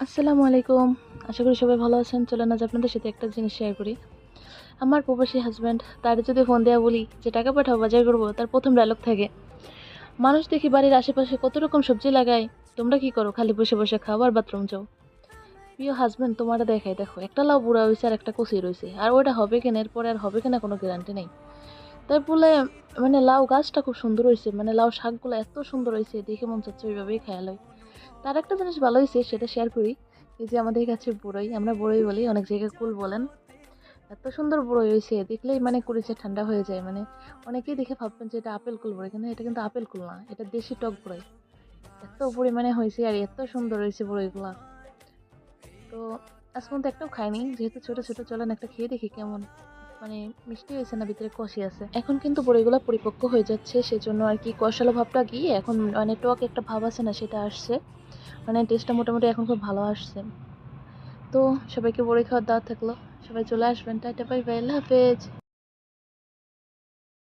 আসসালামু আলাইকুম। আশা করি সবাই ভালো আছেন। চলেন আজ আপনাদের সাথে একটা জিনিস শেয়ার করি। আমার প্রবাসী হাসব্যান্ড তারে যদি ফোন দেয়া বলি যে টাকা পাঠাও বাজার করব, তার ১ম ডায়লগ থাকে, "মানুষ দেখি বাড়ির আশেপাশে কত রকম সবজি লাগায়। তোমরা কি করো? খালি বসে, বসে খাও আর বাথরুম যাও।" প্রিয় হাসব্যান্ড তোমারে দেখাই দেখো, একটা লাউ বুড়া হইছে আর একটা কচি রইছে। আর ওইটা হবে কিনা এরপরে আর হবে কিনা কোনো গ্যারান্টি নাই। তাই বলে মানে লাউ গাছটা খুব সুন্দর হইছে। মানে লাউ শাকগুলা এত সুন্দর হইছে দেখে মন চাচ্ছে ওইভাবেই খাইয়া লই। তার একটা জিনিস ভালো হইছে সেটা শেয়ার করি। এই যে আমাদের কাছে বড়ই, আমরা বড়ই বলি, অনেক জায়গায় কুল বলেন। এত সুন্দর বড়ই হইছে দেখলেই মানে কলিজা ঠান্ডা হয়ে যায়। মানে অনেকেই দেখে ভাববেন যে এটা আপেল কুল বড়ই, কিন্তু এটা কিন্তু আপেল কুল না, এটা দেশি টক বড়ই। এত পরিমাণে হয়েছে আর এত সুন্দর হয়েছে বড়ইগুলা। তো আজ পর্যন্ত একটাও খাইনি, যেহেতু ছোট ছোট। চলেন একটা খেয়ে দেখি কেমন, মানে মিষ্টি হয়েছে না ভিতরে কষি আছে। এখন কিন্তু বড়িগুলা পরিপক্ক হয়ে যাচ্ছে, সেজন্য আর কি কষালো ভাবটা গিয়ে এখন মানে টক একটা ভাব আছে না, সেটা আসছে। মানে টেস্টটা মোটামুটি এখন খুব ভালো আসছে। তো সবাইকে বড়ি খাওয়ার দাওয়াত থাকলো। সবাই চলে আসবেন। টাটা, বাই বাই, আল্লাহ হাফেজ।